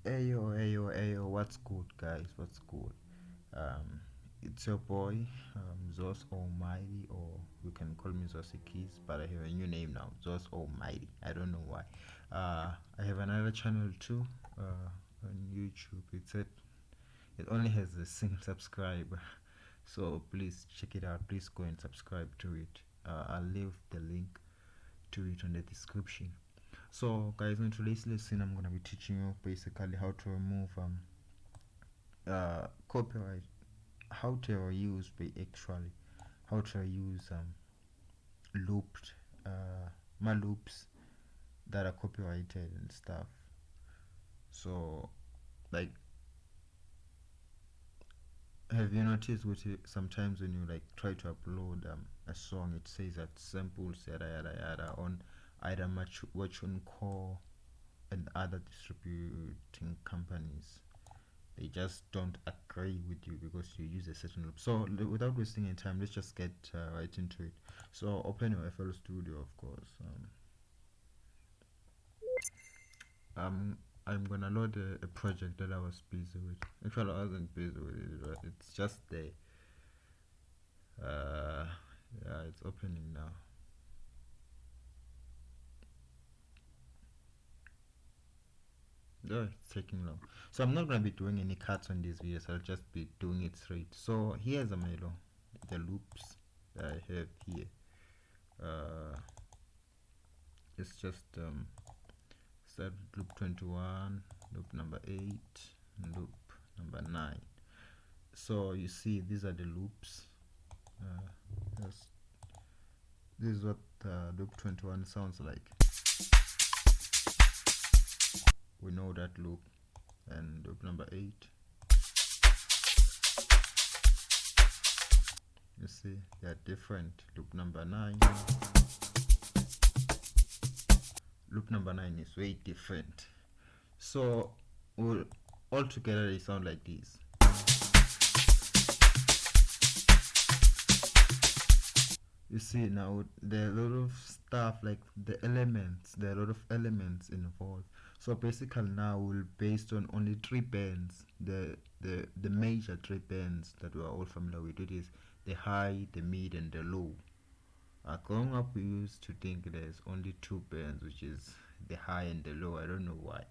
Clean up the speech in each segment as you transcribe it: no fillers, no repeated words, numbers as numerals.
Ayo, what's good, guys? What's good? Um, it's your boy, Zos Almighty, or you can call me Zosy Keys, but I have a new name now, Zos Almighty. I don't know why. I have another channel too, on YouTube. It only has a single subscriber, so please check it out. Please go and subscribe to it. I'll leave the link to it in the description. So, guys, in today's lesson, I'm gonna be teaching you basically how to remove copyright, how to use actually how to use looped my loops that are copyrighted and stuff. So, like, have you noticed with it, sometimes when you like try to upload a song, it says that samples yada yada yada on either Watch on Core and other distributing companies. They just don't agree with you because you use a certain loop. So without wasting any time, let's just get right into it. So open your FL Studio, of course. I'm gonna load a project that I was busy with. Actually, I wasn't busy with it. It's just there. Uh, yeah, it's opening now. Yeah, it's taking long. So I'm not gonna be doing any cuts on these videos. I'll just be doing it straight. So here's a melody, the loops that I have here. Uh, it's just start with loop 21, loop number 8, loop number 9. So you see these are the loops. Yes, this is what loop 21 sounds like. We know that loop. And loop number 8, you see they are different. Loop number 9, loop number 9 is way different. So all together they sound like this. You see now there are a lot of stuff like the elements, there are a lot of elements involved. So basically now we'll based on only three bands, the major three bands that we are all familiar with. It is the high, the mid and the low. Growing up we used to think there's only two bands, which is the high and the low. I don't know why,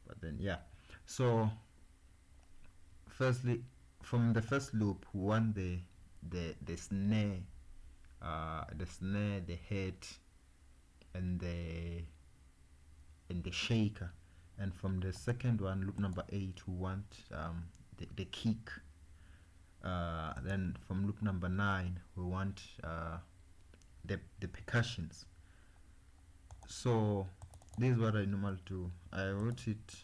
but then yeah. So firstly, from the first loop we want the snare, the head, and the shaker. And from the second one, loop number 8, we want the kick. Then from loop number 9, we want the percussions. So this is what I normally do. I wrote it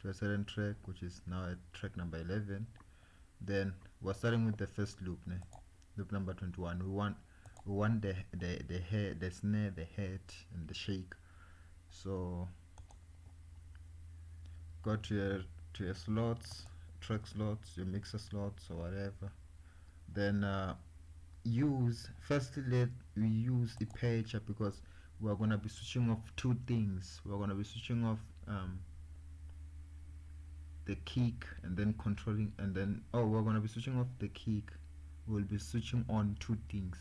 to a certain track, which is now at track number 11. Then we're starting with the first loop, loop number 21. We want the head, the snare, the head, and the shake. So go to your slots, track slots, your mixer slots, or whatever. Then use firstly let we use Aperture because we're gonna be switching off two things. We're gonna be switching off the kick and then controlling, and then we're gonna be switching off the kick. We'll be switching on two things,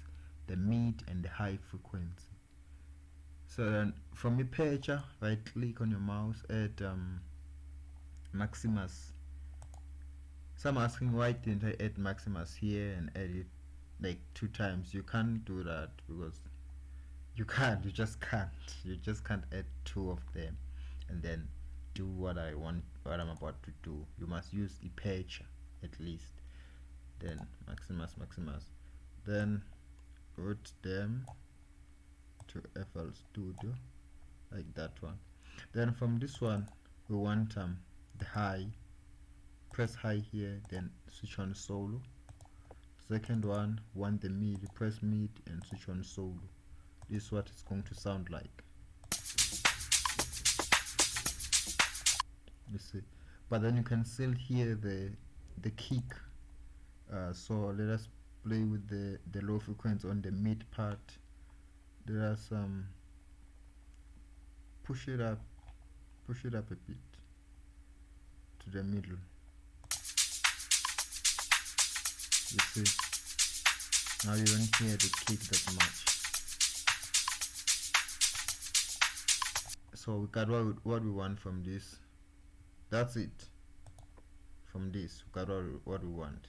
the mid and the high frequency. So then from Aperture, right click on your mouse, add Maximus. Some asking why didn't I add Maximus here and add it like 2 times. You can't do that because you just can't. You just can't add two of them and then do what I'm about to do. You must use Aperture at least. Then Maximus. Then route them to FL Studio like that one. Then from this one we want the high. Press high here, then switch on solo. Second one, want the mid, press mid and switch on solo. This is what it's going to sound like. You see, but then you can still hear the kick. So let us play with the low frequency on the mid part. Let us push it up a bit. to the middle. You see, now you don't hear the kick that much. So we got what we want from this. That's it. From this we got what we want.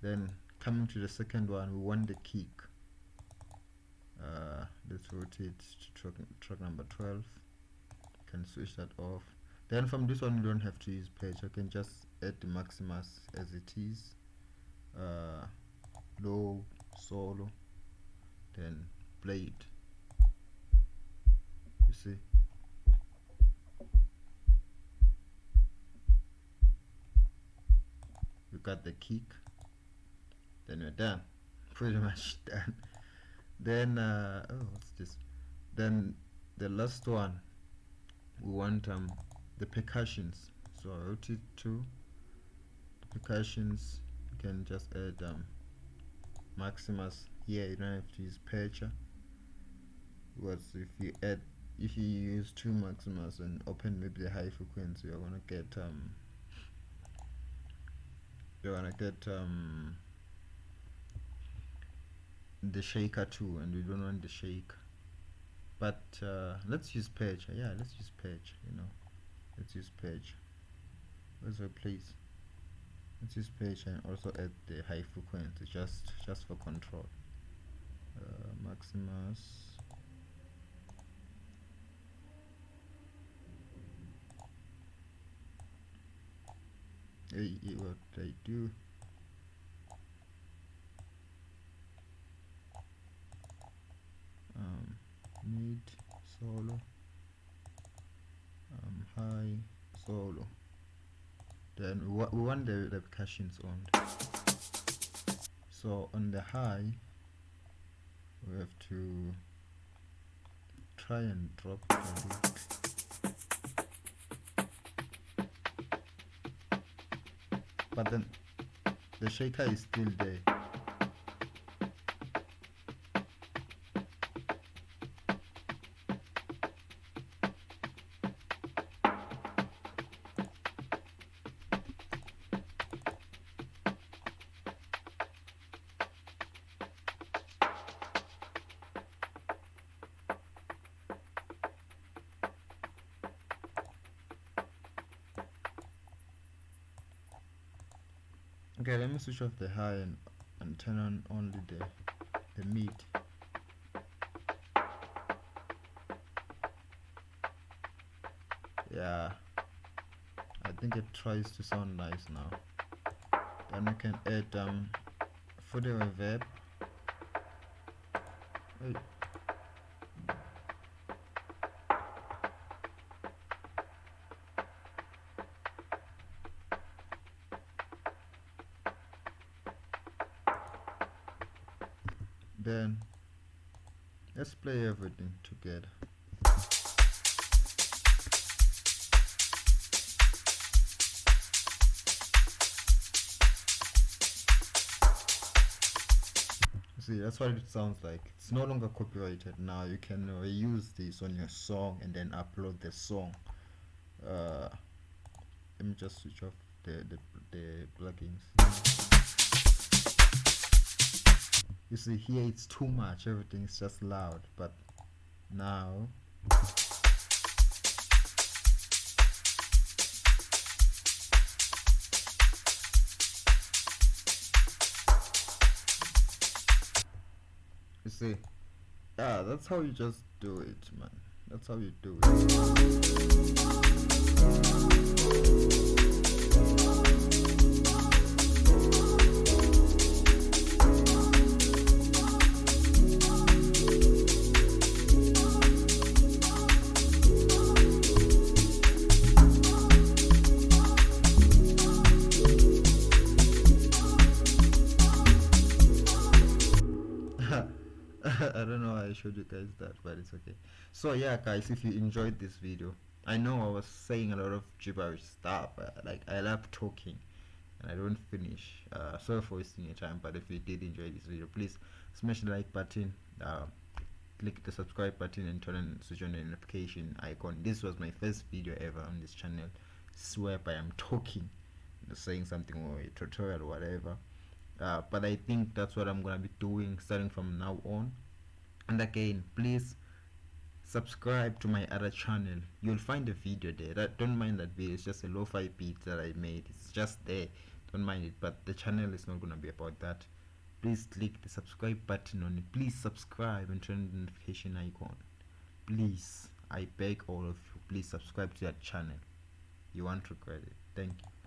Then coming to the second one, we want the kick. Let's rotate to track number 12. You can switch that off. Then from this one, you don't have to use pitch. I can just add the Maximus as it is. Low, solo, then play it. You see, you got the kick, then we're done, pretty much done. Then what's this? Then the last one, we want the percussions. So I rotate to the percussions. You can just add Maximus here. You don't have to use Percha, because if you use two Maximus and open maybe the high frequency, you're gonna get the shaker too, and we don't want the shake. But let's use Percha. Yeah, let's use Percha. Let's use Percha. Where's our place? Let's use Percha and also add the high frequency just for control. Maximus. What I do? Mid, solo, high, solo. Then we want the percussions on. So on the high, we have to try and drop it a bit. But then the shaker is still there. Okay, let me switch off the high and turn on only the mid. Yeah, I think it tries to sound nice now. Then we can add for the reverb. Hey. Then let's play everything together. See, that's what it sounds like. It's no longer copyrighted now. You can reuse this on your song and then upload the song. Let me just switch off the plugins. You see, here it's too much. Everything is just loud. But now you see, yeah, that's how you just do it, man. That's how you do it. I don't know why I showed you guys that, but it's okay. So yeah, guys, if you enjoyed this video, I know I was saying a lot of gibberish stuff, like I love talking and I don't finish. Sorry for wasting your time, but if you did enjoy this video, please smash the like button, click the subscribe button and switch on the notification icon. This was my first video ever on this channel, swear by I'm talking, saying something or a tutorial or whatever. But I think that's what I'm gonna be doing starting from now on. And again, please subscribe to my other channel. You'll find a video there. Don't mind that video. It's just a lo-fi beat that I made. It's just there. Don't mind it. But the channel is not gonna be about that. Please click the subscribe button on it. Please subscribe and turn the notification icon. Please, I beg all of you. Please subscribe to that channel. You won't regret it. Thank you.